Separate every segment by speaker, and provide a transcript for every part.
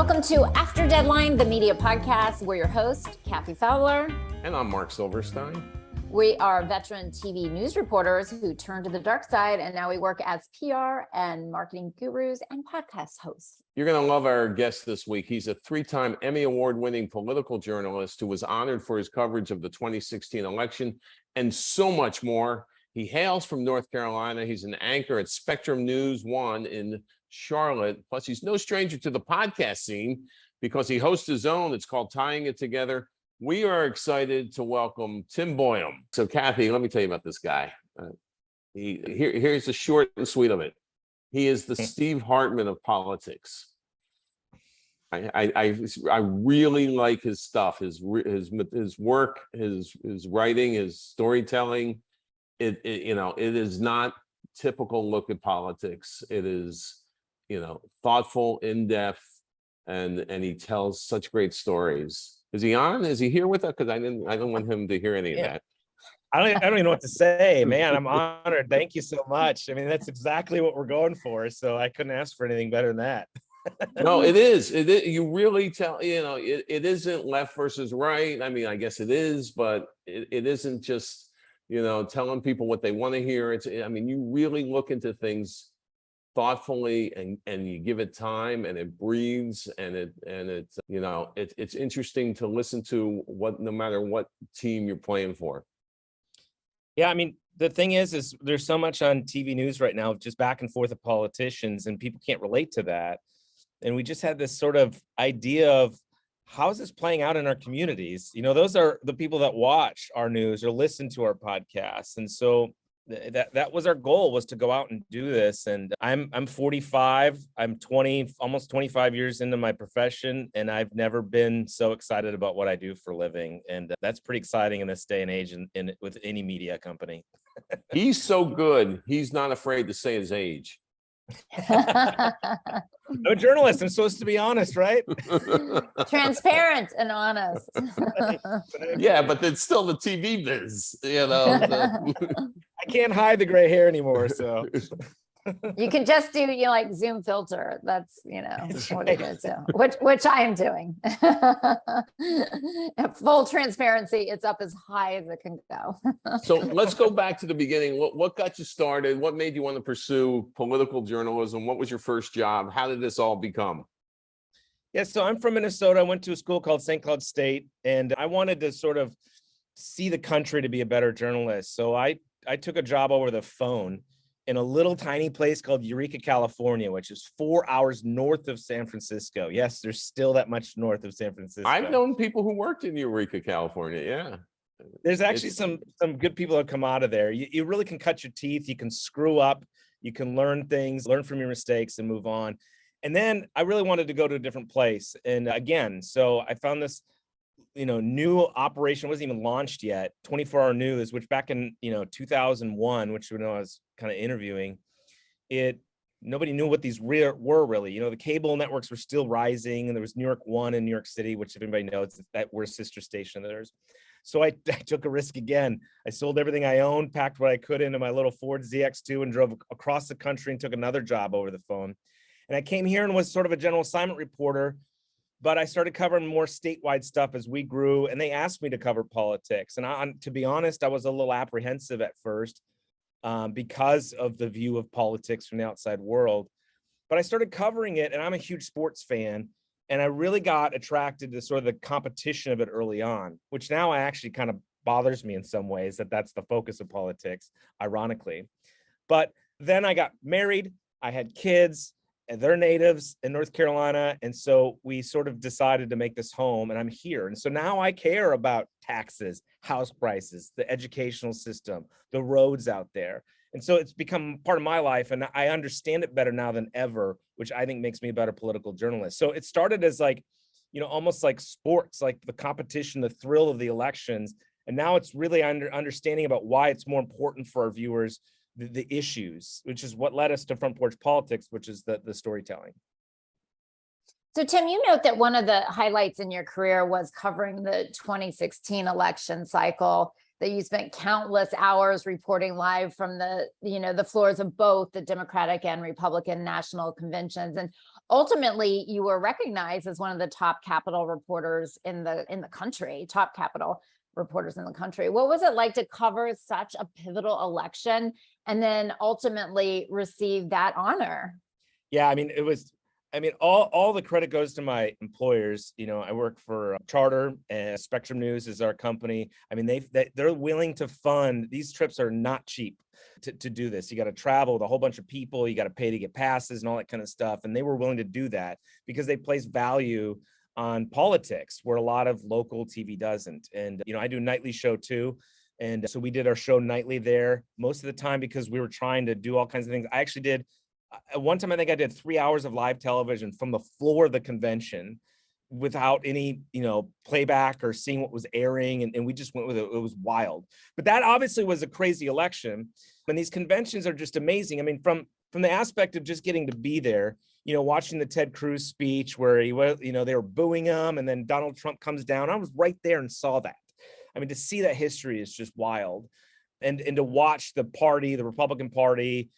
Speaker 1: Welcome to After Deadline, the media podcast. We're your host, Kathy Fowler.
Speaker 2: And I'm Mark Silverstein.
Speaker 1: We are veteran TV news reporters who turned to the dark side, and now we work as PR and marketing gurus and podcast hosts.
Speaker 2: You're going to love our guest this week. He's a three-time Emmy Award-winning political journalist who was honored for his coverage of the 2016 election and so much more. He hails from North Carolina. He's an anchor at Spectrum News 1 in Charlotte. Plus, he's no stranger to the podcast scene because he hosts his own. It's called Tying It Together. We are excited to welcome Tim Boyum. So, Kathy, let me tell you about this guy. Here's the short and sweet of it. He is the Steve Hartman of politics. I really like his stuff, his work, his writing, his storytelling. It is not typical look at politics. It is, thoughtful, in depth, and he tells such great stories. Is he on? Is he here with us? Because I don't want him to hear any of that.
Speaker 3: I don't even know what to say, man. I'm honored. Thank you so much. I mean, that's exactly what we're going for. So I couldn't ask for anything better than that.
Speaker 2: No, it is. You really tell, it isn't left versus right. I mean, I guess it is, but it isn't just, telling people what they want to hear. You really look into things thoughtfully and you give it time and it breathes and it's interesting to listen to no matter what team you're playing for.
Speaker 3: Yeah, I mean, the thing is there's so much on TV news right now, just back and forth of politicians, and people can't relate to that. And we just had this sort of idea of how is this playing out in our communities? Those are the people that watch our news or listen to our podcasts. And so that was our goal, was to go out and do this. And I'm 45. I'm 20, almost 25 years into my profession, and I've never been so excited about what I do for a living. And that's pretty exciting in this day and age with any media company.
Speaker 2: He's so good. He's not afraid to say his age.
Speaker 3: I'm a journalist. I'm supposed to be honest, right?
Speaker 1: Transparent and honest.
Speaker 2: Yeah, but it's still the TV biz,
Speaker 3: I can't hide the gray hair anymore, so.
Speaker 1: You can just do like Zoom filter. That's what it is. Which I am doing. Full transparency, it's up as high as it can go.
Speaker 2: So let's go back to the beginning. What got you started? What made you want to pursue political journalism? What was your first job? How did this all become?
Speaker 3: Yeah, so I'm from Minnesota. I went to a school called St. Cloud State, and I wanted to sort of see the country to be a better journalist. So I took a job over the phone in a little tiny place called Eureka, California, which is 4 hours north of San Francisco. Yes, there's still that much north of San Francisco.
Speaker 2: I've known people who worked in Eureka, California. Yeah.
Speaker 3: There's actually some good people that come out of there. You really can cut your teeth. You can screw up. You can learn things, learn from your mistakes and move on. And then I really wanted to go to a different place. And again, so I found this new operation, wasn't even launched yet, 24-hour news, which back in 2001, which I was kind of interviewing, nobody knew what these were really. The cable networks were still rising, and there was New York One in New York City, which if anybody knows, that we're a sister station of theirs. So I took a risk again. I sold everything I owned, packed what I could into my little Ford ZX2 and drove across the country and took another job over the phone. And I came here and was sort of a general assignment reporter, but I started covering more statewide stuff as we grew, and they asked me to cover politics. And to be honest, I was a little apprehensive at first because of the view of politics from the outside world. But I started covering it, and I'm a huge sports fan, and I really got attracted to sort of the competition of it early on, which now actually kind of bothers me in some ways that's the focus of politics, ironically. But then I got married, I had kids, and they're natives in North Carolina. And so we sort of decided to make this home, and I'm here. And so now I care about taxes, house prices, the educational system, the roads out there. And so it's become part of my life, and I understand it better now than ever, which I think makes me a better political journalist. So it started as almost like sports, like the competition, the thrill of the elections. And now it's really understanding about why it's more important for our viewers, the issues, which is what led us to Front Porch Politics, which is the storytelling.
Speaker 1: So Tim, you note that one of the highlights in your career was covering the 2016 election cycle, that you spent countless hours reporting live from the floors of both the Democratic and Republican national conventions. And ultimately you were recognized as one of the top Capitol reporters in the country, top Capitol reporters in the country. What was it like to cover such a pivotal election and then ultimately receive that honor?
Speaker 3: Yeah, I mean, all the credit goes to my employers. I work for Charter, and Spectrum News is our company. I mean, they're willing to fund. These trips are not cheap to do this. You got to travel with a whole bunch of people. You got to pay to get passes and all that kind of stuff. And they were willing to do that because they place value on politics where a lot of local TV doesn't. And, I do a nightly show too. And so we did our show nightly there most of the time because we were trying to do all kinds of things. I actually did one time, I think I did 3 hours of live television from the floor of the convention without any, playback or seeing what was airing. And we just went with it. It was wild. But that obviously was a crazy election. And these conventions are just amazing. I mean, from the aspect of just getting to be there, watching the Ted Cruz speech where he was, they were booing him and then Donald Trump comes down. I was right there and saw that. I mean, to see that history is just wild. And to watch the Republican Party,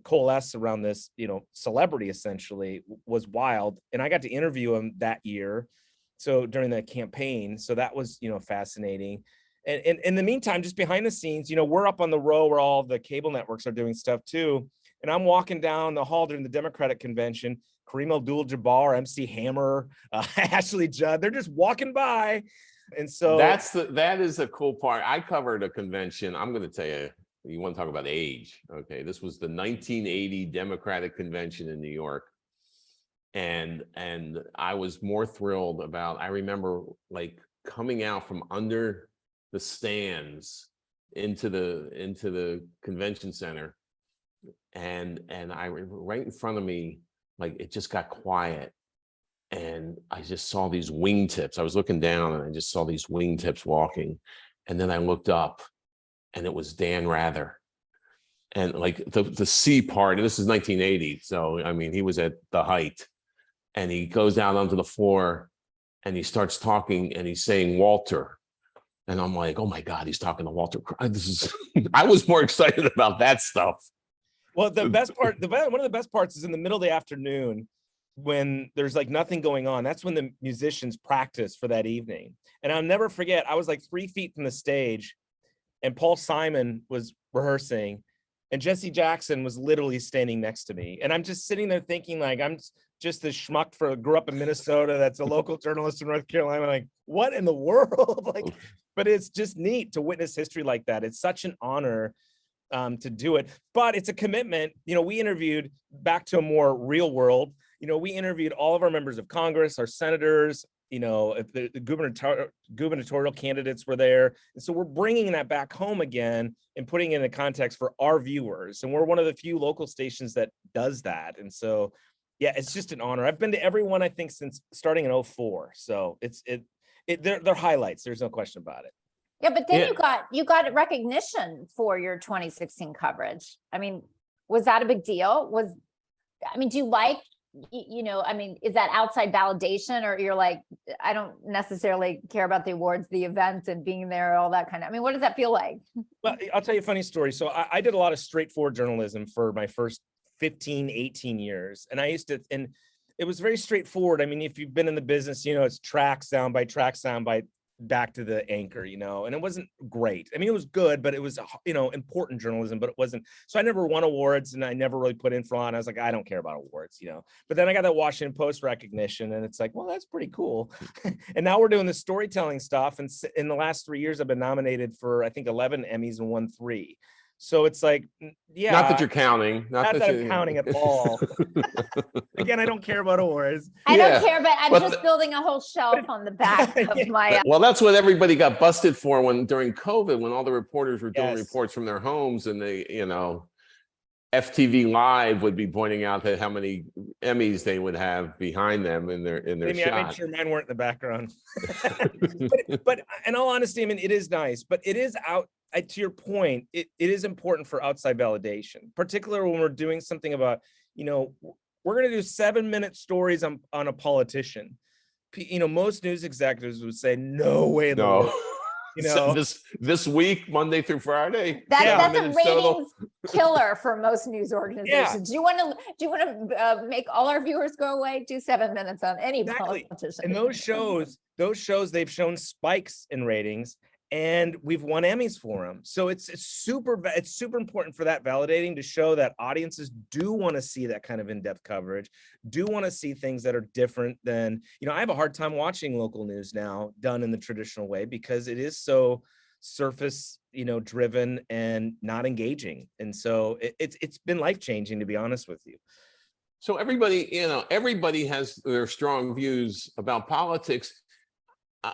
Speaker 3: coalesce around this, celebrity essentially was wild. And I got to interview him that year. So during the campaign, so that was, fascinating. And in the meantime, just behind the scenes, we're up on the row where all the cable networks are doing stuff too. And I'm walking down the hall during the Democratic convention, Kareem Abdul-Jabbar, MC Hammer, Ashley Judd, they're just walking by. And so
Speaker 2: that is the cool part. I covered a convention. I'm going to tell you, you want to talk about age. Okay. This was the 1980 Democratic convention in New York. And I was more thrilled about, I remember like coming out from under the stands into the convention center. And I right in front of me, like it just got quiet. And I just saw these wingtips. I was looking down and I just saw these wingtips walking. And then I looked up and it was Dan Rather. And like the C part, and this is 1980. So, I mean, he was at the height and he goes out onto the floor and he starts talking and he's saying Walter. And I'm like, oh my God, he's talking to Walter. I was more excited about that stuff.
Speaker 3: Well, the best part, one of the best parts is in the middle of the afternoon when there's like nothing going on. That's when the musicians practice for that evening. And I'll never forget, I was like 3 feet from the stage and Paul Simon was rehearsing and Jesse Jackson was literally standing next to me. And I'm just sitting there thinking like, I'm just this schmuck grew up in Minnesota. That's a local journalist in North Carolina. Like, what in the world? Like, but it's just neat to witness history like that. It's such an honor to do it, but it's a commitment. We interviewed back to a more real world. We interviewed all of our members of Congress, our senators, if the gubernatorial candidates were there. And so we're bringing that back home again and putting it in a context for our viewers. And we're one of the few local stations that does that. And so, yeah, it's just an honor. I've been to every one, I think, since starting in 2004. So they're highlights. There's no question about it.
Speaker 1: Yeah, but then you got recognition for your 2016 coverage. I mean, was that a big deal? Do you like, is that outside validation, or you're like, I don't necessarily care about the awards, the events and being there, all that kind of, what does that feel like?
Speaker 3: Well, I'll tell you a funny story. So I did a lot of straightforward journalism for my first 15, 18 years. And and it was very straightforward. If you've been in the business, it's track, soundbite, back to the anchor, and it wasn't great. It was good, but it was, important journalism, but it wasn't. So I never won awards and I never really put in front. I was like, I don't care about awards, but then I got that Washington Post recognition and it's like, well, that's pretty cool. And now we're doing the storytelling stuff. And in the last 3 years, I've been nominated for, I think 11 Emmys and won 3. So it's like, yeah.
Speaker 2: Not that you're counting.
Speaker 3: Not that I'm counting at all. Again, I don't care about awards.
Speaker 1: I don't care, but I'm just building a whole shelf on the back of my.
Speaker 2: Well, that's what everybody got busted for during COVID, when all the reporters were doing reports from their homes, and they, FTV Live would be pointing out that how many Emmys they would have behind them in their shot.
Speaker 3: I made sure mine weren't in the background. but in all honesty, it is nice, but it is out. To your point, it is important for outside validation, particularly when we're doing something about, we're going to do 7-minute stories on a politician. Most news executives would say, no way.
Speaker 2: No. This week, Monday through Friday.
Speaker 1: That's a ratings. killer for most news organizations. Do you want to make all our viewers go away? Do 7 minutes on any politician.
Speaker 3: And those shows, they've shown spikes in ratings, and we've won Emmys for them. So it's super important for that validating to show that audiences do want to see that kind of in-depth coverage, do want to see things that are different than, I have a hard time watching local news now done in the traditional way because it is so surface, driven and not engaging. And so it's been life-changing, to be honest with you.
Speaker 2: So everybody has their strong views about politics.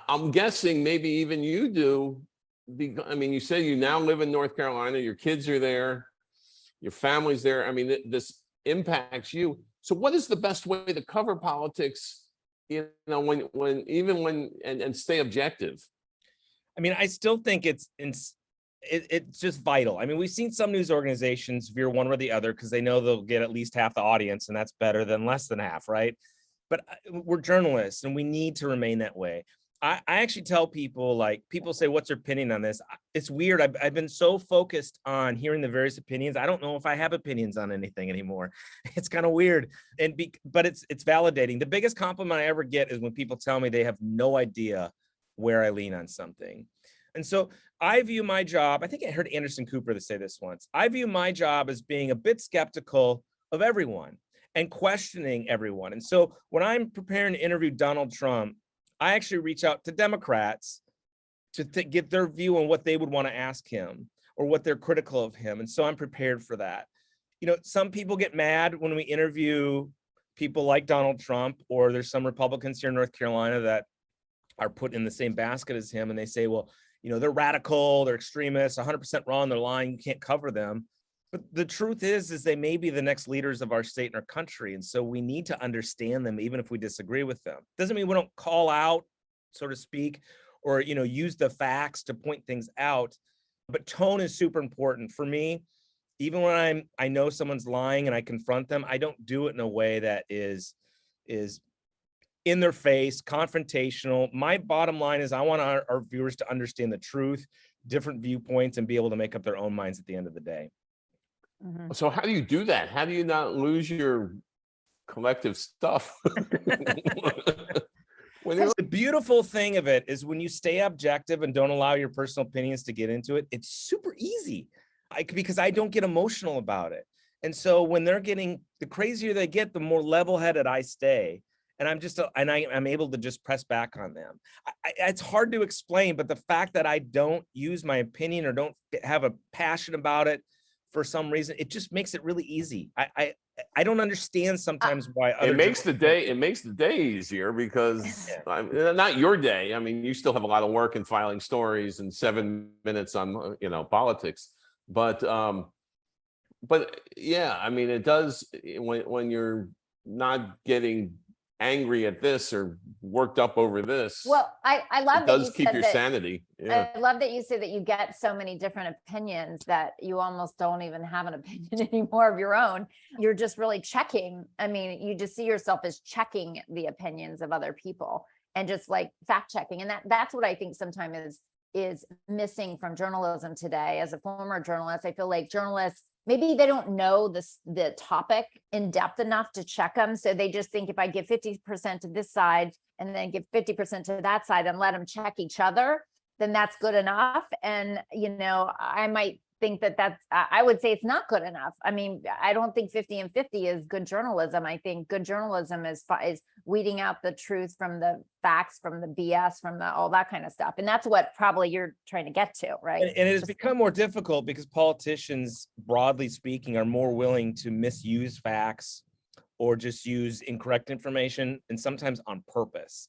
Speaker 2: I'm guessing maybe even you do. You say you now live in North Carolina, your kids are there, your family's there. This impacts you. So what is the best way to cover politics, and stay objective?
Speaker 3: I still think it's just vital. We've seen some news organizations veer one or the other because they know they'll get at least half the audience, and that's better than less than half, right? But we're journalists, and we need to remain that way. I actually tell people, people say, what's your opinion on this? It's weird. I've been so focused on hearing the various opinions. I don't know if I have opinions on anything anymore. It's kind of weird. But it's validating. The biggest compliment I ever get is when people tell me they have no idea where I lean on something. And so I view my job, I think I heard Anderson Cooper say this once, I view my job as being a bit skeptical of everyone and questioning everyone. And so when I'm preparing to interview Donald Trump, I actually reach out to Democrats to get their view on what they would want to ask him or what they're critical of him. And so I'm prepared for that. Some people get mad when we interview people like Donald Trump, or there's some Republicans here in North Carolina that are put in the same basket as him. And they say, well, they're radical, they're extremists, 100% wrong, they're lying, you can't cover them. But the truth is they may be the next leaders of our state and our country. And so we need to understand them, even if we disagree with them. Doesn't mean we don't call out, so to speak, or, use the facts to point things out. But tone is super important for me. Even when I know someone's lying and I confront them, I don't do it in a way that is in their face, confrontational. My bottom line is I want our viewers to understand the truth, different viewpoints, and be able to make up their own minds at the end of the day.
Speaker 1: Mm-hmm.
Speaker 2: So how do you do that? How do you not lose your collective stuff?
Speaker 3: The beautiful thing of it is when you stay objective and don't allow your personal opinions to get into it, it's super easy because I don't get emotional about it. And so when the crazier they get, the more level-headed I stay. And I'm able to just press back on them. It's hard to explain, but the fact that I don't use my opinion or don't have a passion about it for some reason, it just makes it really easy. I don't understand sometimes why
Speaker 2: it makes the day easier because not your day. You still have a lot of work in filing stories and 7 minutes on politics, but yeah, it does when you're not getting angry at this or worked up over this.
Speaker 1: Well, I love that you
Speaker 2: keep your sanity. Yeah.
Speaker 1: I love that you say that you get so many different opinions that you almost don't even have an opinion anymore of your own. You're just really checking. You just see yourself as checking the opinions of other people and just fact checking. And that's what I think sometimes is missing from journalism today. As a former journalist, I feel like journalists, maybe they don't know the topic in depth enough to check them. So they just think if I give 50% to this side and then give 50% to that side and let them check each other, then that's good enough. And, I might think I would say it's not good enough. I don't think 50 and 50 is good journalism. I think good journalism is weeding out the truth from the facts, from the BS, from all that kind of stuff. And that's what probably you're trying to get to, right?
Speaker 3: And it has become more difficult because politicians, broadly speaking, are more willing to misuse facts or just use incorrect information, and sometimes on purpose.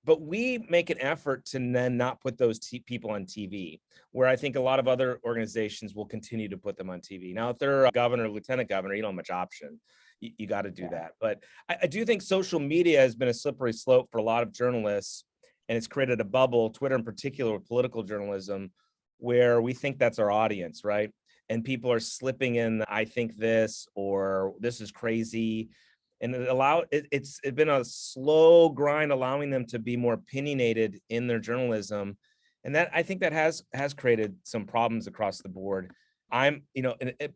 Speaker 3: But we make an effort to then not put those people on TV, where I think a lot of other organizations will continue to put them on TV. Now, if they're a governor, lieutenant governor, you don't have much option. You got to do that. But I do think social media has been a slippery slope for a lot of journalists, and it's created a bubble, Twitter in particular, with political journalism, where we think that's our audience, right? And people are slipping in, I think this, or this is crazy. And it's been a slow grind allowing them to be more opinionated in their journalism. And that I think that has created some problems across the board. I'm,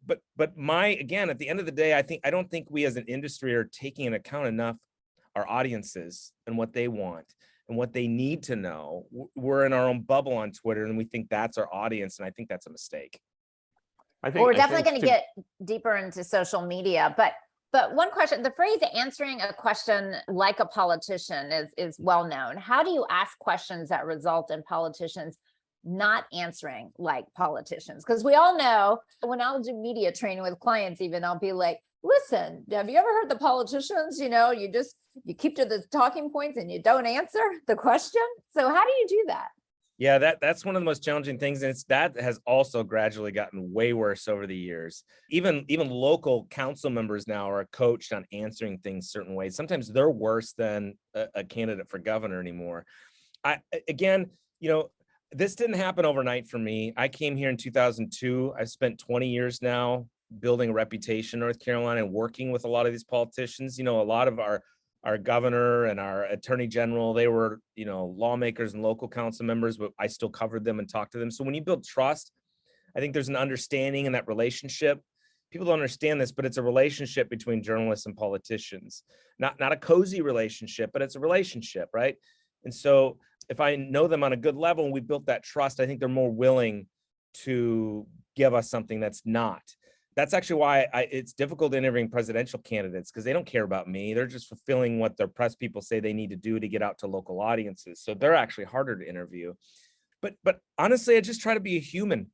Speaker 3: but again, at the end of the day, I don't think we as an industry are taking into account enough our audiences and what they want and what they need to know. We're in our own bubble on Twitter and we think that's our audience. And I think that's a mistake.
Speaker 1: Well, we're definitely going to get deeper into social media, but one question, the phrase answering a question like a politician is well known. How do you ask questions that result in politicians not answering like politicians? Because we all know when I'll do media training with clients, even I'll be like, listen, have you ever heard the politicians, you keep to the talking points and you don't answer the question. So how do you do that?
Speaker 3: Yeah, that's one of the most challenging things. And that has also gradually gotten way worse over the years. Even local council members now are coached on answering things certain ways. Sometimes they're worse than a candidate for governor anymore. This didn't happen overnight for me. I came here in 2002. I've spent 20 years now building a reputation in North Carolina and working with a lot of these politicians. A lot of our governor and our attorney general, they were, lawmakers and local council members, but I still covered them and talked to them. So when you build trust, I think there's an understanding in that relationship. People don't understand this, but it's a relationship between journalists and politicians, not a cozy relationship, but it's a relationship, right? And so if I know them on a good level and we built that trust, I think they're more willing to give us something that's not. That's actually why it's difficult interviewing presidential candidates, because they don't care about me. They're just fulfilling what their press people say they need to do to get out to local audiences. So they're actually harder to interview. But honestly, I just try to be a human.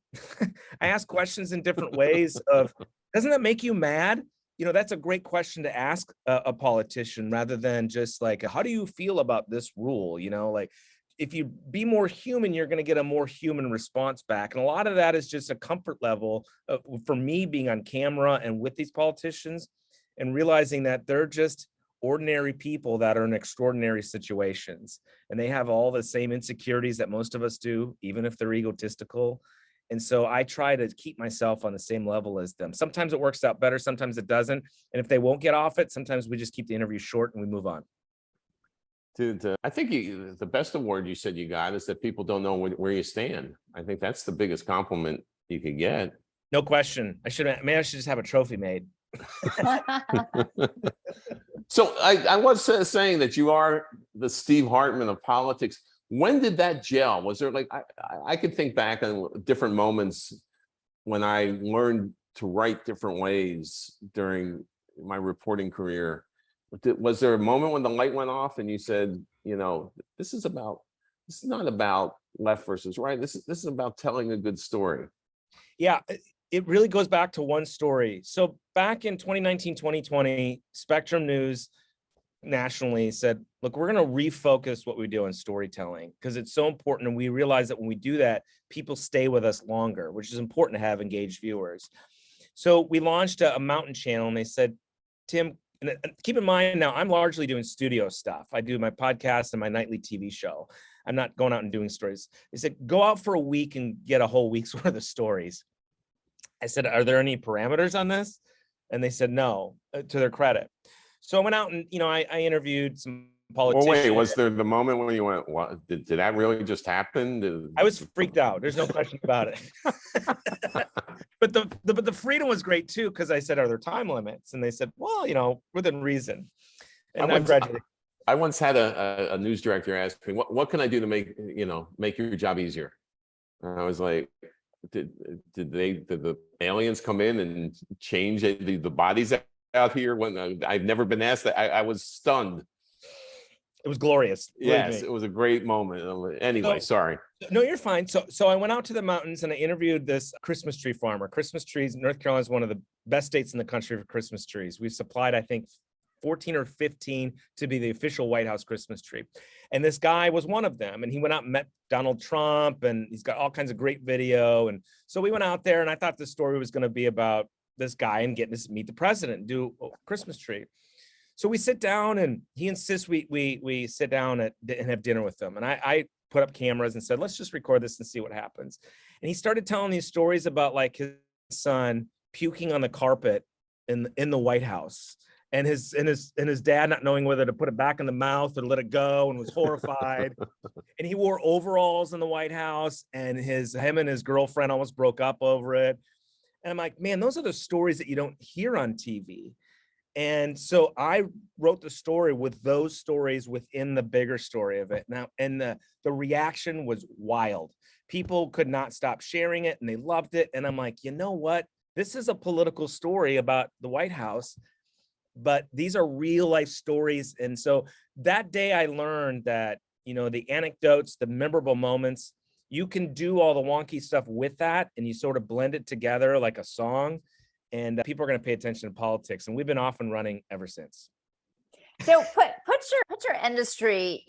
Speaker 3: I ask questions in different ways of, doesn't that make you mad? That's a great question to ask a politician, rather than just like, how do you feel about this rule? If you be more human, you're going to get a more human response back. And a lot of that is just a comfort level for me being on camera and with these politicians and realizing that they're just ordinary people that are in extraordinary situations. And they have all the same insecurities that most of us do, even if they're egotistical. And so I try to keep myself on the same level as them. Sometimes it works out better, sometimes it doesn't. And if they won't get off it, sometimes we just keep the interview short and we move on.
Speaker 2: Dude, I think the best award you said you got is that people don't know where you stand. I think that's the biggest compliment you could get.
Speaker 3: No question. I should just have a trophy made.
Speaker 2: So I was saying that you are the Steve Hartman of politics. When did that gel? Was there I could think back on different moments when I learned to write different ways during my reporting career. Was there a moment when the light went off and you said, this is not about left versus right. This is about telling a good story.
Speaker 3: Yeah, it really goes back to one story. So back in 2019, 2020, Spectrum News nationally said, look, we're going to refocus what we do on storytelling because it's so important. And we realize that when we do that, people stay with us longer, which is important to have engaged viewers. So we launched a mountain channel and they said, Tim, and keep in mind now, I'm largely doing studio stuff. I do my podcast and my nightly TV show. I'm not going out and doing stories. They said, go out for a week and get a whole week's worth of stories. I said, are there any parameters on this? And they said, no, to their credit. So I went out and, I interviewed some politicians.
Speaker 2: Well, wait, was there the moment when you went, what, did that really just happen?
Speaker 3: I was freaked out. There's no question about it. But the freedom was great too, because I said, are there time limits? And they said, well, within reason. And I graduated.
Speaker 2: I once had a news director ask me, what can I do to make your job easier? And I was like, did the aliens come in and change the bodies out here? When I've never been asked that. I was stunned.
Speaker 3: It was glorious.
Speaker 2: Yes, it was a great moment. Anyway, sorry.
Speaker 3: No, you're fine. So I went out to the mountains and I interviewed this Christmas tree farmer. Christmas trees, North Carolina is one of the best states in the country for Christmas trees. We've supplied, I think, 14 or 15 to be the official White House Christmas tree. And this guy was one of them. And he went out and met Donald Trump and he's got all kinds of great video. And so we went out there and I thought the story was going to be about this guy and getting to meet the president and do a Christmas tree. So we sit down and he insists we sit down and have dinner with them. And I put up cameras and said, let's just record this and see what happens. And he started telling these stories about like his son puking on the carpet in the White House and his dad not knowing whether to put it back in the mouth or let it go and was horrified. And he wore overalls in the White House and him and his girlfriend almost broke up over it. And I'm like, man, those are the stories that you don't hear on TV. And so I wrote the story with those stories within the bigger story of it. Now, and the reaction was wild. People could not stop sharing it and they loved it. And I'm like, you know what? This is a political story about the White House, but these are real life stories. And so that day I learned that, the anecdotes, the memorable moments, you can do all the wonky stuff with that and you sort of blend it together like a song. And people are going to pay attention to politics. And we've been off and running ever since.
Speaker 1: So put your industry,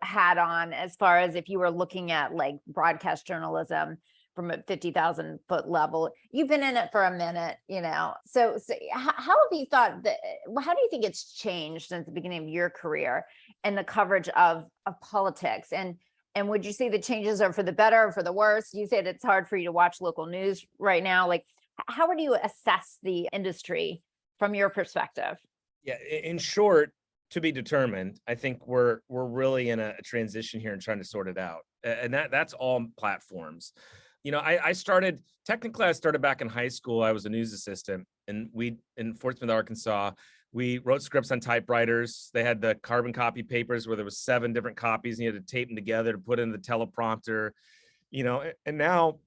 Speaker 1: hat on, as far as if you were looking at like broadcast journalism from a 50,000 foot level. You've been in it for a minute, So how have you thought that? How do you think it's changed since the beginning of your career and the coverage of politics? And would you say the changes are for the better or for the worse? You said it's hard for you to watch local news right now. Like, how would you assess the industry from your perspective?
Speaker 3: Yeah, in short, to be determined. I think we're really in a transition here and trying to sort it out. And that's all platforms. I started back in high school. I was a news assistant, and in Fort Smith, Arkansas, we wrote scripts on typewriters. They had the carbon copy papers where there was 7 different copies and you had to tape them together to put in the teleprompter, and now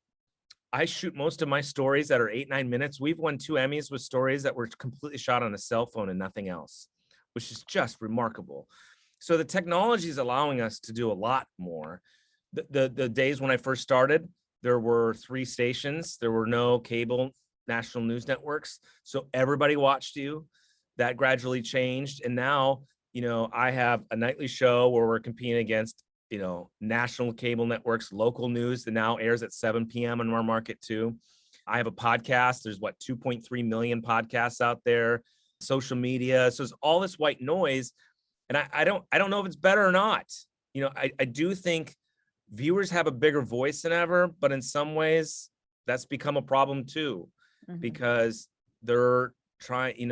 Speaker 3: I shoot most of my stories that are 8-9 minutes. We've won 2 Emmys with stories that were completely shot on a cell phone and nothing else, which is just remarkable. So the technology is allowing us to do a lot more. The days when I first started, there were 3 stations. There were no cable national news networks. So everybody watched you. That gradually changed. And now, I have a nightly show where we're competing against national cable networks, local news that now airs at 7 p.m. on our market too. I have a podcast. There's 2.3 million podcasts out there, social media. So it's all this white noise. And I don't know if it's better or not. I do think viewers have a bigger voice than ever, but in some ways that's become a problem too, because they're trying,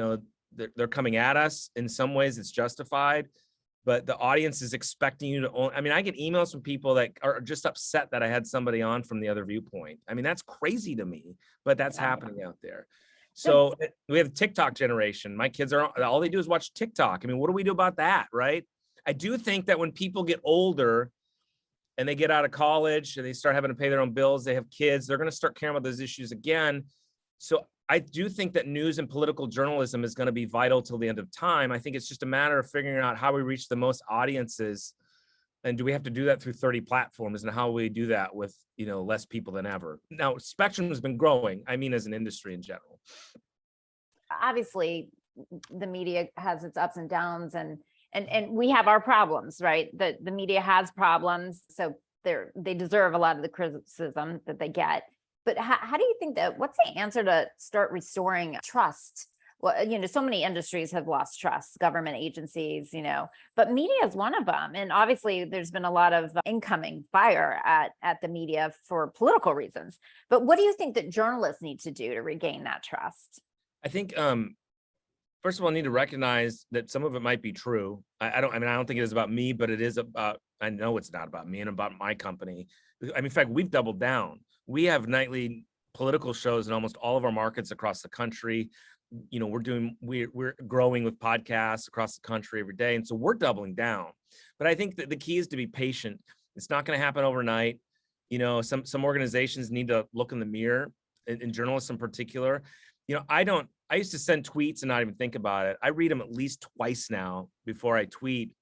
Speaker 3: they're coming at us. In some ways it's justified, but the audience is expecting you to own. I mean, I get emails from people that are just upset that I had somebody on from the other viewpoint. I mean, that's crazy to me, but that's happening out there. So we have TikTok generation. My kids all they do is watch TikTok. I mean, what do we do about that, right? I do think that when people get older and they get out of college and they start having to pay their own bills, they have kids, they're going to start caring about those issues again. So I do think that news and political journalism is going to be vital till the end of time. I think it's just a matter of figuring out how we reach the most audiences. And do we have to do that through 30 platforms, and how we do that with, less people than ever? Now, spectrum has been growing. I mean, as an industry in general.
Speaker 1: Obviously, the media has its ups and downs, and we have our problems, right? The media has problems, so they deserve a lot of the criticism that they get. But how do you think what's the answer to start restoring trust? Well, so many industries have lost trust, government agencies, but media is one of them. And obviously there's been a lot of incoming fire at the media for political reasons. But what do you think that journalists need to do to regain that trust?
Speaker 3: I think, first of all, I need to recognize that some of it might be true. I don't think it is about me, but it is about, I know it's not about me and about my company. I mean, in fact, we've doubled down. We have nightly political shows in almost all of our markets across the country. We're growing with podcasts across the country every day. And so we're doubling down. But I think that the key is to be patient. It's not going to happen overnight. Some organizations need to look in the mirror, in journalists in particular. I used to send tweets and not even think about it. I read them at least twice now before I tweet.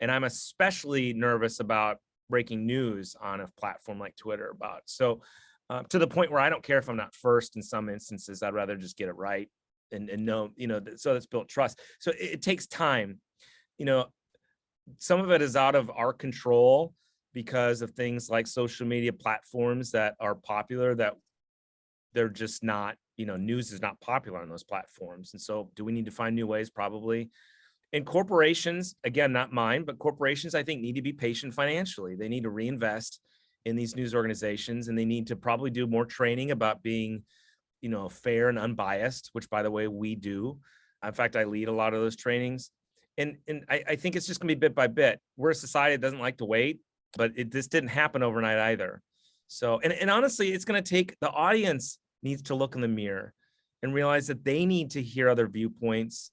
Speaker 3: And I'm especially nervous about breaking news on a platform like Twitter so to the point where I don't care if I'm not first in some instances. I'd rather just get it right and know, so that's built trust. So it takes time. Some of it is out of our control because of things like social media platforms that are popular, that they're just not, news is not popular on those platforms. And so do we need to find new ways? Probably. And corporations, again, not mine, but corporations, I think, need to be patient financially. They need to reinvest in these news organizations, and they need to probably do more training about being, fair and unbiased, which, by the way, we do. In fact, I lead a lot of those trainings. And I think it's just going to be bit by bit. We're a society that doesn't like to wait, but this didn't happen overnight either. So, and honestly, it's going to take the audience needs to look in the mirror and realize that they need to hear other viewpoints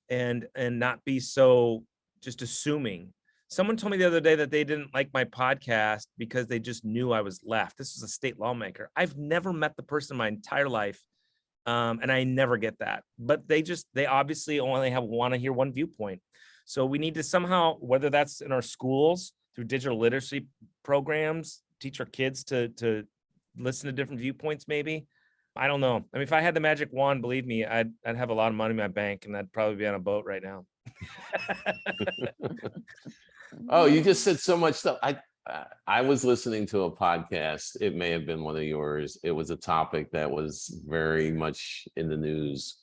Speaker 3: and not be so just assuming. Someone told me the other day that they didn't like my podcast because they just knew I was left. This was a state lawmaker. I've never met the person in my entire life. And I never get that, but they obviously only want to hear one viewpoint. So we need to somehow, whether that's in our schools through digital literacy programs, teach our kids to listen to different viewpoints. Maybe, I don't know. I mean, if I had the magic wand, believe me, I'd have a lot of money in my bank, and I'd probably be on a boat right now.
Speaker 2: Oh, you just said so much stuff. I was listening to a podcast. It may have been one of yours. It was a topic that was very much in the news.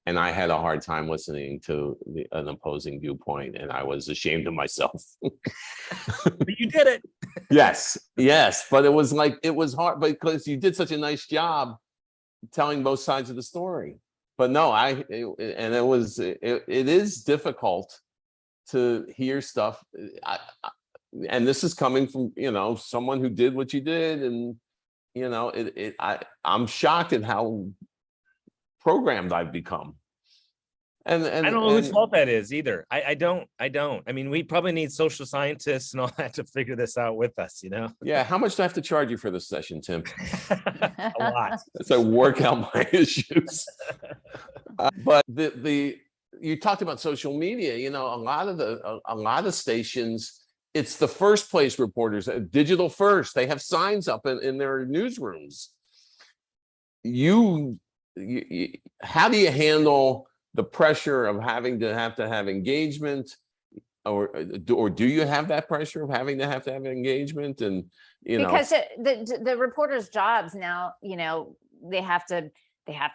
Speaker 2: And I had a hard time listening to an opposing viewpoint, and I was ashamed of myself.
Speaker 3: But you did it.
Speaker 2: Yes. But it was hard because you did such a nice job telling both sides of the story. But no, it is difficult to hear stuff. And this is coming from, someone who did what you did. And, I'm shocked at how programmed I've become. And
Speaker 3: I don't know whose fault that is either. I don't. I mean, we probably need social scientists and all that to figure this out with us,
Speaker 2: Yeah. How much do I have to charge you for this session, Tim?
Speaker 3: A lot.
Speaker 2: So work out my issues. But you talked about social media, a lot of stations, it's the first place reporters, digital first. They have signs up in their newsrooms. How do you handle the pressure of having to have engagement, or do you have that pressure of having to have engagement? And
Speaker 1: because the reporters' jobs now, they have to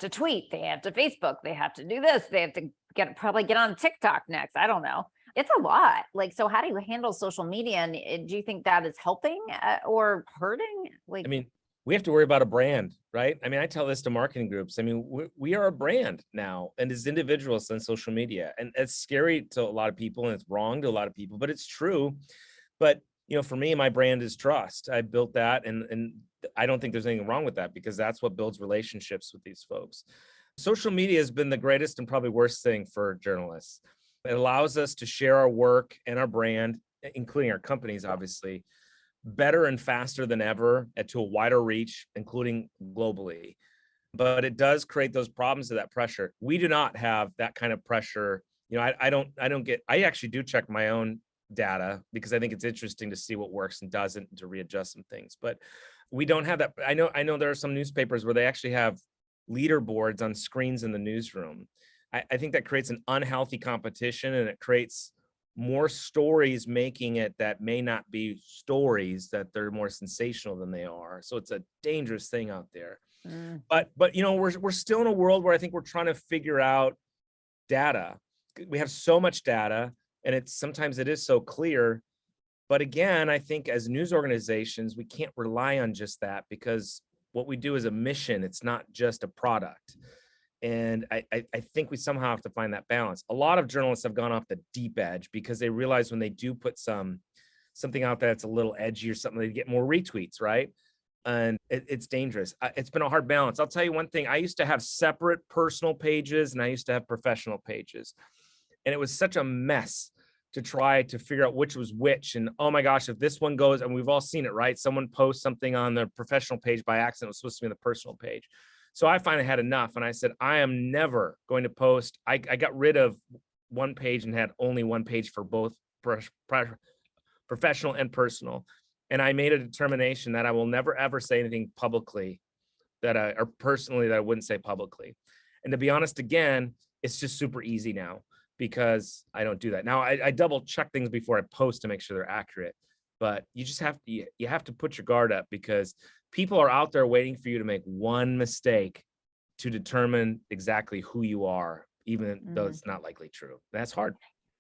Speaker 1: tweet, they have to Facebook, they have to do this, they have to probably get on TikTok next. I don't know. It's a lot. So how do you handle social media? And do you think that is helping or hurting?
Speaker 3: I mean, we have to worry about a brand, right? I mean, I tell this to marketing groups. I mean, we are a brand now, and as individuals on social media, and it's scary to a lot of people, and it's wrong to a lot of people, but it's true. But for me, my brand is trust. I built that, and I don't think there's anything wrong with that, because that's what builds relationships with these folks. Social media has been the greatest and probably worst thing for journalists. It allows us to share our work and our brand, including our companies, obviously, better and faster than ever, and to a wider reach, including globally. But it does create those problems of that pressure. We do not have that kind of pressure. I actually do check my own data, because I think it's interesting to see what works and doesn't, to readjust some things. But we don't have that. I know there are some newspapers where they actually have leaderboards on screens in the newsroom. I think that creates an unhealthy competition, and it creates more stories making it that may not be stories, that they're more sensational than they are. So it's a dangerous thing out there. But we're still in a world where I think we're trying to figure out data. We have so much data, and sometimes it is so clear. But again, I think as news organizations, we can't rely on just that, because what we do is a mission. It's not just a product. And I think we somehow have to find that balance. A lot of journalists have gone off the deep edge, because they realize when they do put something out there that's a little edgy or something, they get more retweets, right? And it's dangerous. It's been a hard balance. I'll tell you one thing. I used to have separate personal pages, and I used to have professional pages. And it was such a mess to try to figure out which was which. And oh my gosh, if this one goes, and we've all seen it, right? Someone posts something on their professional page by accident, it was supposed to be on the personal page. So I finally had enough, and I said, I am never going to post. I got rid of one page and had only one page for both professional and personal. And I made a determination that I will never, ever say anything publicly or personally that I wouldn't say publicly. And to be honest, again, it's just super easy now, because I don't do that. Now I double check things before I post to make sure they're accurate, but you have to put your guard up, because people are out there waiting for you to make one mistake to determine exactly who you are, even though it's not likely true. That's hard.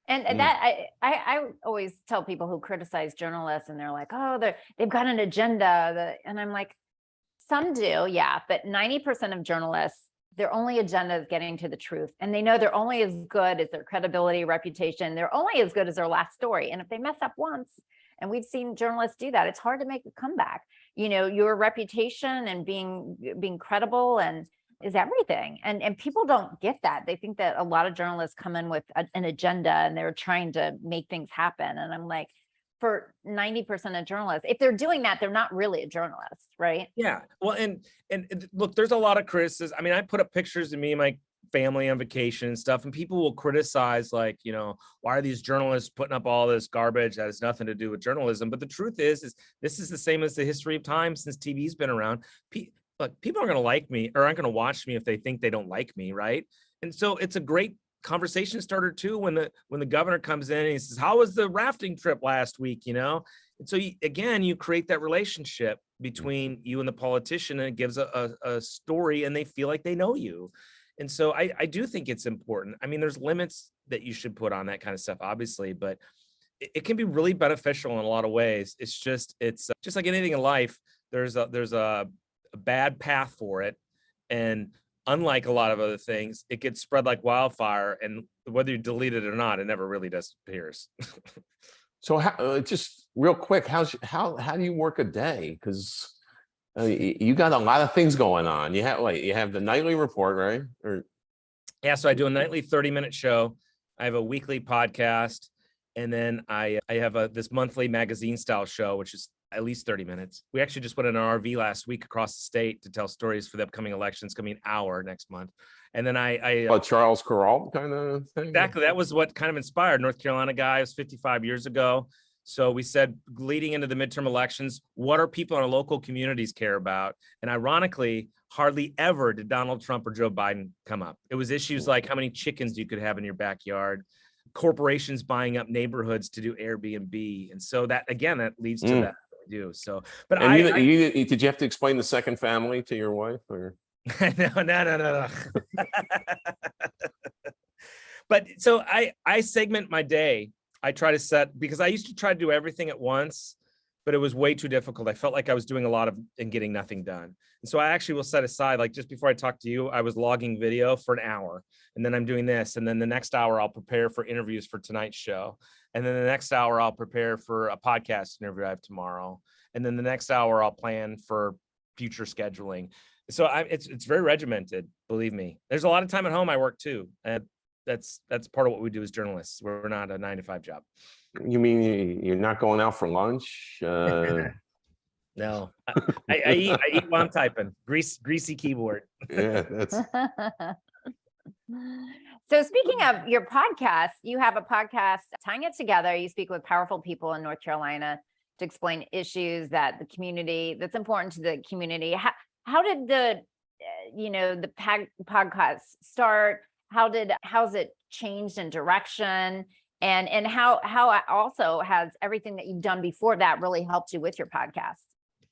Speaker 1: And that I always tell people who criticize journalists, and they're like, oh, they've got an agenda. And I'm like, some do, yeah, but 90% of journalists, their only agenda is getting to the truth. And they know they're only as good as their credibility, reputation. They're only as good as their last story. And if they mess up once, and we've seen journalists do that, it's hard to make a comeback. your reputation and being credible and is everything. And people don't get that. They think that a lot of journalists come in with an agenda and they're trying to make things happen. And I'm like, for 90% of journalists, if they're doing that, they're not really a journalist, right?
Speaker 3: Yeah. Well, and look, there's a lot of criticism. I mean, I put up pictures of me and my family on vacation and stuff, and people will criticize, like, why are these journalists putting up all this garbage that has nothing to do with journalism? But the truth is this is the same as the history of time since TV's been around. Look, people aren't going to like me or aren't going to watch me if they think they don't like me, right? And so it's a great conversation starter too when the governor comes in and he says, how was the rafting trip last week? And so you create that relationship between you and the politician, and it gives a story, and they feel like they know you. And so I do think it's important. I mean, there's limits that you should put on that kind of stuff, obviously, but it can be really beneficial in a lot of ways. It's just like anything in life. There's a bad path for it, and unlike a lot of other things, it gets spread like wildfire, and whether you delete it or not, it never really disappears.
Speaker 2: So just real quick, how do you work a day? Because you got a lot of things going on. You have the nightly report, right?
Speaker 3: Yeah, so I do a nightly 30-minute show. I have a weekly podcast, and then I have this monthly magazine style show, which is at least 30 minutes. We actually just went in an RV last week across the state to tell stories for the upcoming elections coming hour next month. And then I
Speaker 2: Charles Kuralt kind of thing.
Speaker 3: Exactly. That was what kind of inspired North Carolina guy. It was 55 years ago. So we said, leading into the midterm elections, what are people in our local communities care about? And ironically, hardly ever did Donald Trump or Joe Biden come up. It was issues like how many chickens you could have in your backyard, corporations buying up neighborhoods to do Airbnb. And so that leads to that. Do so, but
Speaker 2: did you have to explain the second family to your wife, or
Speaker 3: no. But so I segment my day. I try to set, because I used to try to do everything at once, but it was way too difficult. I felt like I was doing a lot and getting nothing done. And so I actually will set aside, like just before I talk to you, I was logging video for an hour, and then I'm doing this, and then the next hour I'll prepare for interviews for tonight's show. And then the next hour I'll prepare for a podcast interview I have tomorrow. And then the next hour I'll plan for future scheduling. So it's very regimented, believe me. There's a lot of time at home I work too. And that's part of what we do as journalists. We're not a 9-to-5 job.
Speaker 2: You mean you're not going out for lunch?
Speaker 3: No, I eat while I'm typing. Greasy keyboard.
Speaker 2: Yeah, that's.
Speaker 1: So speaking of your podcast, you have a podcast, Tying It Together. You speak with powerful people in North Carolina to explain issues that's important to the community. How did the podcast start? How's it changed in direction? And how also has everything that you've done before that really helped you with your podcast?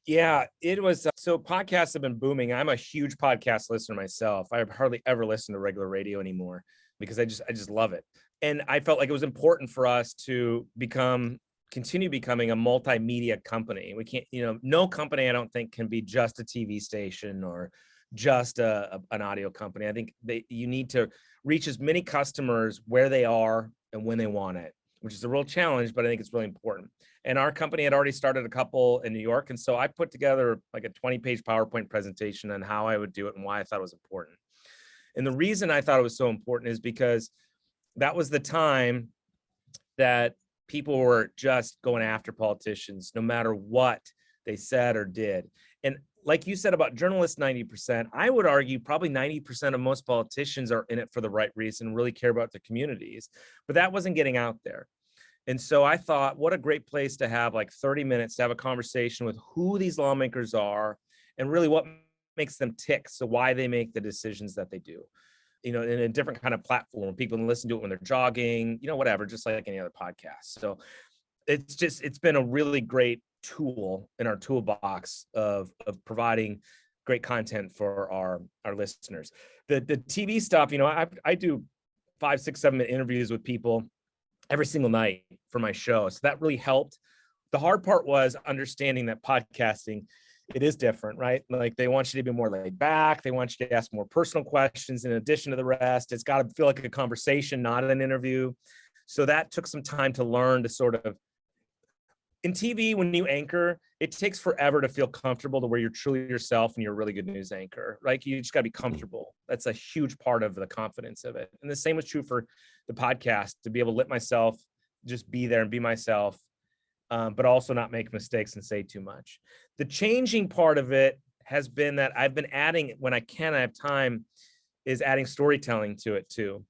Speaker 3: Yeah, it was. So podcasts have been booming. I'm a huge podcast listener myself. I hardly ever listen to regular radio anymore because I just love it. And I felt like it was important for us to continue becoming a multimedia company. We can't, no company I don't think can be just a TV station or just an audio company. I think you need to reach as many customers where they are and when they want it, which is a real challenge, but I think it's really important. And our company had already started a couple in New York. And so I put together like a 20-page PowerPoint presentation on how I would do it and why I thought it was important. And the reason I thought it was so important is because that was the time that people were just going after politicians, no matter what they said or did. And like you said about journalists, 90%, I would argue probably 90% of most politicians are in it for the right reason, really care about their communities, but that wasn't getting out there. And so I thought, what a great place to have like 30 minutes to have a conversation with who these lawmakers are and really what makes them tick. So why they make the decisions that they do, in a different kind of platform. People can listen to it when they're jogging, whatever, just like any other podcast. So it's been a really great tool in our toolbox of providing great content for our listeners. The TV stuff, I do 5, 6, 7 minute interviews with people every single night for my show. So that really helped. The hard part was understanding that podcasting, it is different, right? Like they want you to be more laid back. They want you to ask more personal questions in addition to the rest. It's got to feel like a conversation, not an interview. So that took some time to learn to sort of in TV, when you anchor, it takes forever to feel comfortable to where you're truly yourself and you're a really good news anchor. Like you just got to be comfortable. That's a huge part of the confidence of it. And the same was true for the podcast, to be able to let myself just be there and be myself, but also not make mistakes and say too much. The changing part of it has been that I've been adding, when I have time, is adding storytelling to it too.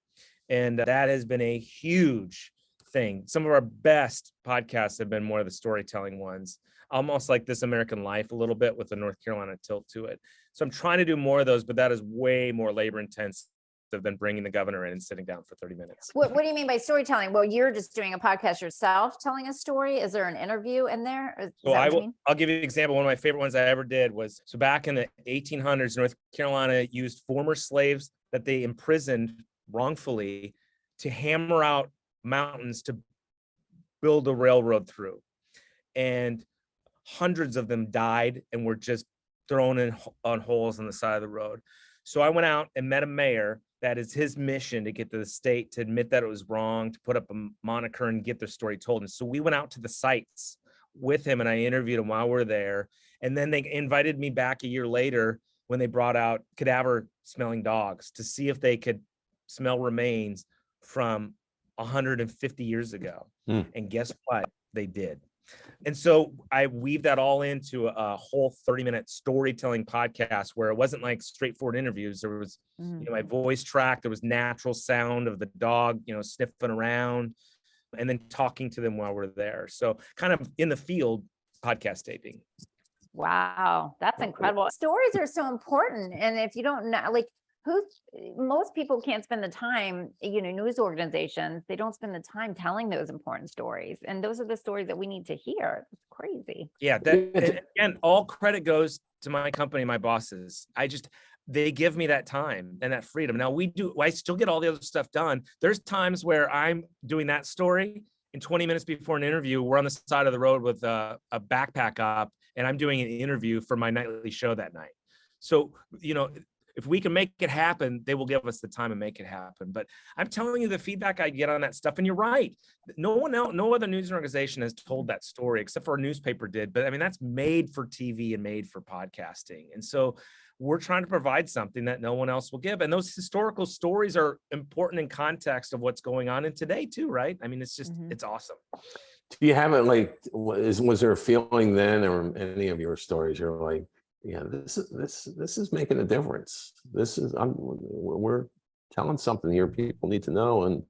Speaker 3: And that has been a huge thing. Some of our best podcasts have been more of the storytelling ones, almost like This American Life a little bit with the North Carolina tilt to it. So I'm trying to do more of those, but that is way more labor intensive than bringing the governor in and sitting down for 30 minutes.
Speaker 1: What do you mean by storytelling? Well, you're just doing a podcast yourself, telling a story. Is there an interview in there?
Speaker 3: So I'll give you an example. One of my favorite ones I ever did was, so back in the 1800s, North Carolina used former slaves that they imprisoned wrongfully to hammer out mountains to build a railroad through. And hundreds of them died and were just thrown in on holes on the side of the road. So I went out and met a mayor that is his mission to get to the state to admit that it was wrong, to put up a moniker and get their story told. And so we went out to the sites with him and I interviewed him while we're there. And then they invited me back a year later when they brought out cadaver smelling dogs to see if they could smell remains from 150 years ago. And guess what? They did. And so I weaved that all into a whole 30-minute storytelling podcast where it wasn't like straightforward interviews. There was my voice track, there was natural sound of the dog, sniffing around, and then talking to them while we're there. So kind of in the field podcast taping.
Speaker 1: Wow, that's incredible. Stories are so important. And if you don't know, like, most people can't spend the time, news organizations, they don't spend the time telling those important stories. And those are the stories that we need to hear. It's crazy.
Speaker 3: Yeah. And all credit goes to my company, my bosses. They give me that time and that freedom. Now I still get all the other stuff done. There's times where I'm doing that story and 20 minutes before an interview, we're on the side of the road with a backpack up and I'm doing an interview for my nightly show that night. So, if we can make it happen, they will give us the time and make it happen. But I'm telling you the feedback I get on that stuff. And you're right. No other news organization has told that story except for a newspaper did. But I mean, that's made for TV and made for podcasting. And so we're trying to provide something that no one else will give. And those historical stories are important in context of what's going on in today too, right? I mean, it's just, it's awesome.
Speaker 2: Do you have it was there a feeling then or any of your stories you're like, yeah, this is making a difference. We're telling something here people need to know, and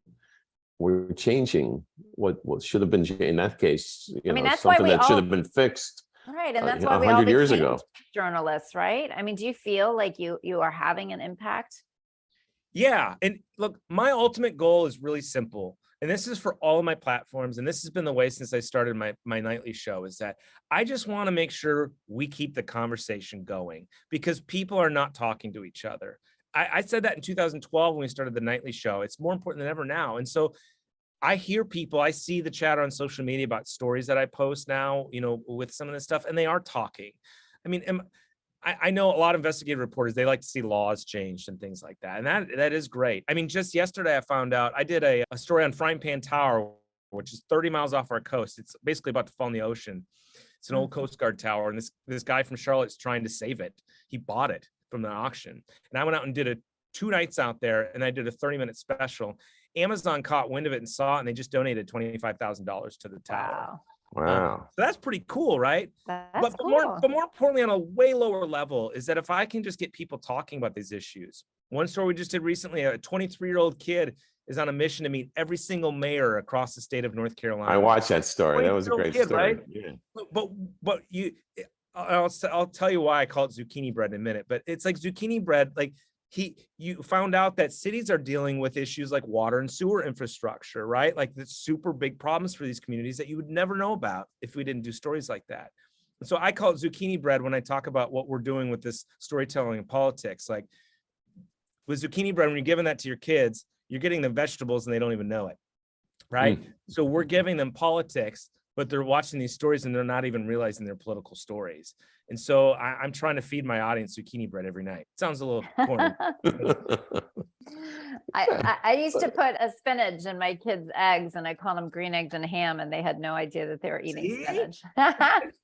Speaker 2: we're changing what should have been in that case. That's something that should have been fixed.
Speaker 1: Right, and that's why we all
Speaker 2: 100 years ago.
Speaker 1: Journalists, right? I mean, do you feel like you are having an impact?
Speaker 3: Yeah, and look, my ultimate goal is really simple. And this is for all of my platforms. And this has been the way since I started my nightly show, is that I just want to make sure we keep the conversation going because people are not talking to each other. I said that in 2012 when we started the nightly show. It's more important than ever now. And so I hear people, I see the chatter on social media about stories that I post now, with some of this stuff, and they are talking. I mean, I know a lot of investigative reporters, they like to see laws changed and things like that. And that is great. I mean, just yesterday I found out, I did a story on Frying Pan Tower, which is 30 miles off our coast. It's basically about to fall in the ocean. It's an old Coast Guard tower. And this guy from Charlotte's trying to save it. He bought it from the auction. And I went out and did 2 nights out there and I did a 30-minute special. Amazon caught wind of it and saw it, and they just donated $25,000 to the tower.
Speaker 2: Wow.
Speaker 3: So that's pretty cool, right?
Speaker 1: That's cool.
Speaker 3: But more importantly, on a way lower level, is that if I can just get people talking about these issues. One story we just did recently, a 23-year-old kid is on a mission to meet every single mayor across the state of North Carolina.
Speaker 2: I watched that story. That was a great story.
Speaker 3: Right?
Speaker 2: Yeah.
Speaker 3: But I'll tell you why I call it zucchini bread in a minute. But it's like zucchini bread, like you found out that cities are dealing with issues like water and sewer infrastructure, right? Like the super big problems for these communities that you would never know about if we didn't do stories like that. And so I call it zucchini bread when I talk about what we're doing with this storytelling and politics. Like with zucchini bread, when you're giving that to your kids, you're getting them vegetables and they don't even know it, right? So we're giving them politics, but they're watching these stories and they're not even realizing they're political stories. And so I'm trying to feed my audience zucchini bread every night. Sounds a little corny.
Speaker 1: I used to put a spinach in my kids' eggs, and I called them green eggs and ham, and they had no idea that they were eating
Speaker 3: See?
Speaker 1: spinach.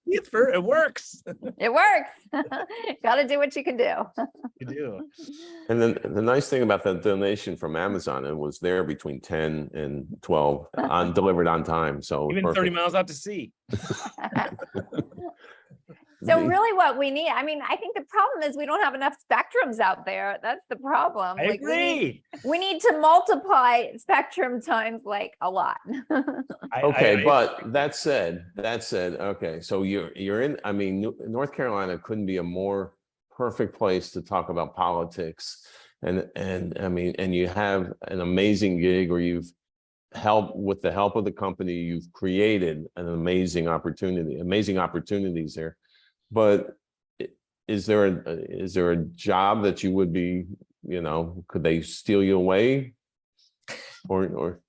Speaker 3: It works.
Speaker 1: It works. Got to do what you can do.
Speaker 3: You do.
Speaker 2: And then the nice thing about that donation from Amazon, it was there between 10 and 12 delivered on time. So
Speaker 3: Even 30 miles out to sea.
Speaker 1: So really what we need, I mean, I think the problem is we don't have enough spectrums out there. That's the problem.
Speaker 3: I agree.
Speaker 1: We need to multiply spectrum times like a lot.
Speaker 2: Okay, but that said, okay, so you're in, I mean, North Carolina couldn't be a more perfect place to talk about politics. And I mean, and you have an amazing gig where you've helped, with the help of the company, you've created an amazing opportunities there. But is there a job that you would be, could they steal you away? Or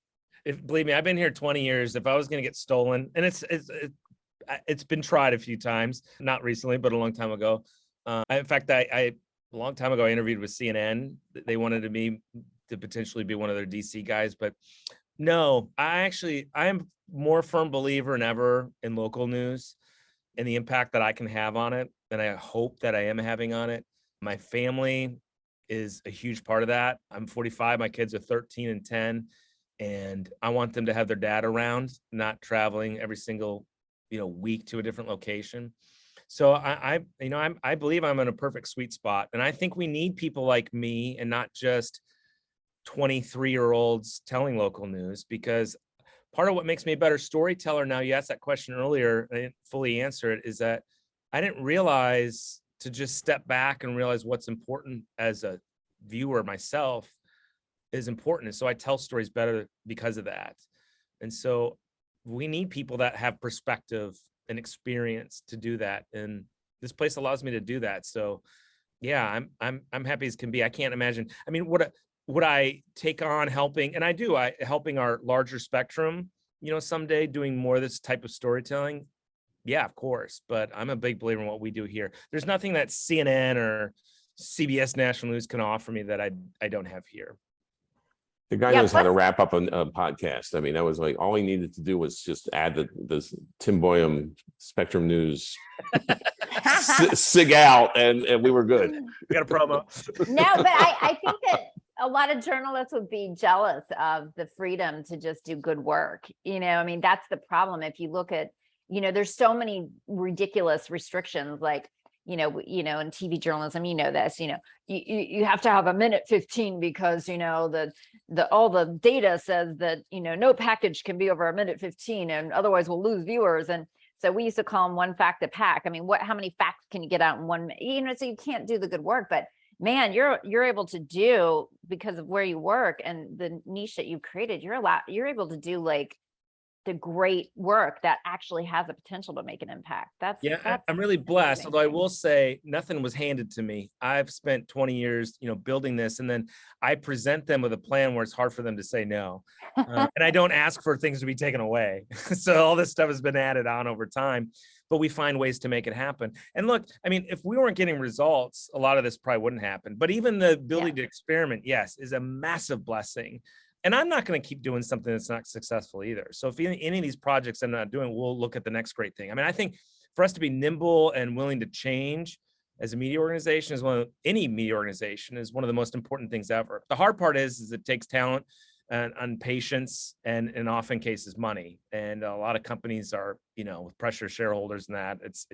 Speaker 3: Believe me, I've been here 20 years. If I was going to get stolen, and it's been tried a few times, not recently, but a long time ago. In fact, a long time ago, I interviewed with CNN. They wanted me to potentially be one of their DC guys, but no, I am more firm believer than ever in local news and the impact that I can have on it, and I hope that I am having on it. My family is a huge part of that. I'm 45, my kids are 13 and 10, and I want them to have their dad around, not traveling every single, week to a different location. So I believe I'm in a perfect sweet spot, and I think we need people like me and not just 23-year-olds telling local news, because part of what makes me a better storyteller now, you asked that question earlier, I didn't fully answer it, is that I didn't realize to just step back and realize what's important as a viewer myself is important. And so I tell stories better because of that. And so we need people that have perspective and experience to do that. And this place allows me to do that. So yeah, I'm happy as can be. I can't imagine. I mean, would I take on helping? And I do, helping our larger spectrum, someday doing more of this type of storytelling. Yeah, of course. But I'm a big believer in what we do here. There's nothing that CNN or CBS National News can offer me that I don't have here.
Speaker 2: The guy knows how to wrap up a podcast. I mean, that was like, all he needed to do was just add the Tim Boyum Spectrum News sig out, and we were good.
Speaker 3: We got a promo.
Speaker 1: No, but I think that a lot of journalists would be jealous of the freedom to just do good work. I mean, that's the problem. If you look at, there's so many ridiculous restrictions, like, in TV journalism, this, you have to have a minute 15 because, all the data says that, no package can be over a minute 15 and otherwise we'll lose viewers. And so we used to call them one fact a pack. I mean, how many facts can you get out in 1 minute? So you can't do the good work, but man, you're able to do, because of where you work and the niche that you created, you're able to do like the great work that actually has the potential to make an impact. I'm really blessed.
Speaker 3: Amazing. Although I will say nothing was handed to me. I've spent 20 years, building this, and then I present them with a plan where it's hard for them to say no. And I don't ask for things to be taken away. So all this stuff has been added on over time, but we find ways to make it happen. And look, I mean, if we weren't getting results, a lot of this probably wouldn't happen. But even the ability to experiment, yes, is a massive blessing. And I'm not going to keep doing something that's not successful either. So if any of these projects I'm not doing, we'll look at the next great thing. I mean, I think for us to be nimble and willing to change as a media organization, any media organization, is one of the most important things ever. The hard part is it takes talent and patience and in often cases money. And a lot of companies are, with pressure shareholders and that, it's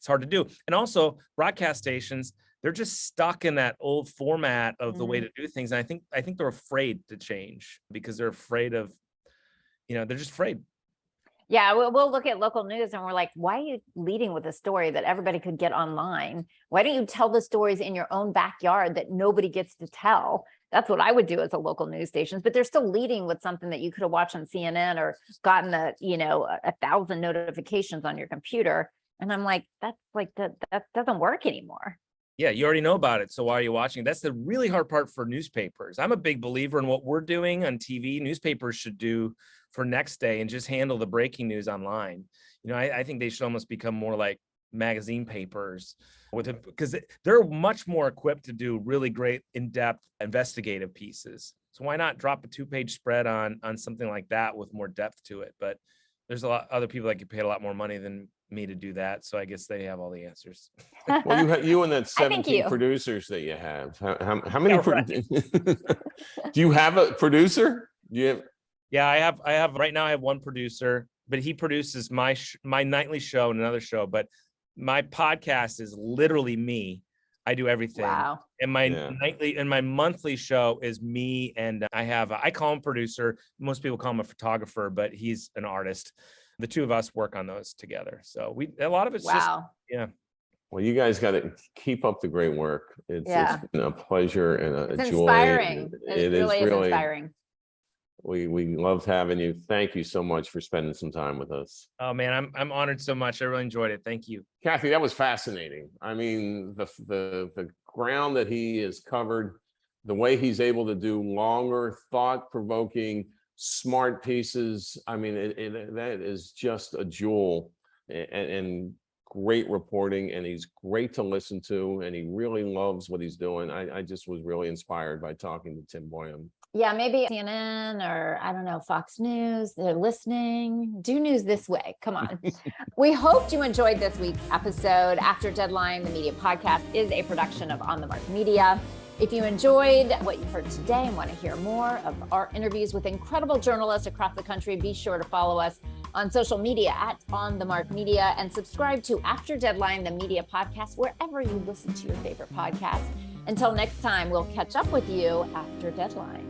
Speaker 3: hard to do. And also broadcast stations, they're just stuck in that old format of the way to do things. And I think they're afraid to change because they're afraid of, they're just afraid.
Speaker 1: Yeah, we'll look at local news and we're like, why are you leading with a story that everybody could get online? Why don't you tell the stories in your own backyard that nobody gets to tell? That's what I would do as a local news station, but they're still leading with something that you could have watched on CNN or gotten 1,000 notifications on your computer. And I'm like, that doesn't work anymore.
Speaker 3: Yeah, you already know about it. So why are you watching? That's the really hard part for newspapers. I'm a big believer in what we're doing on TV. Newspapers should do for next day and just handle the breaking news online. I think they should almost become more like magazine papers with it, because they're much more equipped to do really great in-depth investigative pieces. So why not drop a 2-page spread on something like that with more depth to it? But there's a lot other people that get paid a lot more money than me to do that. So I guess they have all the answers.
Speaker 2: Well, you and that
Speaker 1: I think
Speaker 2: 17
Speaker 1: you.
Speaker 2: producers that you have. How many?
Speaker 3: Yeah, right.
Speaker 2: Do you have a producer? Do you have?
Speaker 3: Yeah, I have right now I have one producer, but he produces my nightly show and another show. But my podcast is literally me. I do everything.
Speaker 1: Wow.
Speaker 3: And my
Speaker 2: Yeah.
Speaker 3: nightly and my monthly show is me. And I call him producer. Most people call him a photographer, but he's an artist. The two of us work on those together. So a lot of it's just,
Speaker 1: Wow.
Speaker 3: yeah.
Speaker 2: Well, you guys got to keep up the great work. It's been a pleasure and a
Speaker 1: It's
Speaker 2: joy.
Speaker 1: inspiring.
Speaker 2: It
Speaker 1: really
Speaker 2: is
Speaker 1: is inspiring.
Speaker 2: We loved having you. Thank you so much for spending some time with us.
Speaker 3: Oh man, I'm honored so much. I really enjoyed it. Thank you.
Speaker 2: Kathy, that was fascinating. I mean, the ground that he has covered, the way he's able to do longer, thought-provoking, smart pieces. I mean, that is just a jewel and great reporting, and he's great to listen to, and he really loves what he's doing. I just was really inspired by talking to Tim Boyum.
Speaker 1: Yeah, maybe CNN or I don't know, Fox News, they're listening. Do news this way. Come on. We hoped you enjoyed this week's episode. After Deadline, the media podcast is a production of On the Mark Media. If you enjoyed what you heard today and want to hear more of our interviews with incredible journalists across the country, be sure to follow us on social media at on-the-marc-media and subscribe to After Deadline, the media podcast, wherever you listen to your favorite podcast. Until next time, we'll catch up with you after Deadline.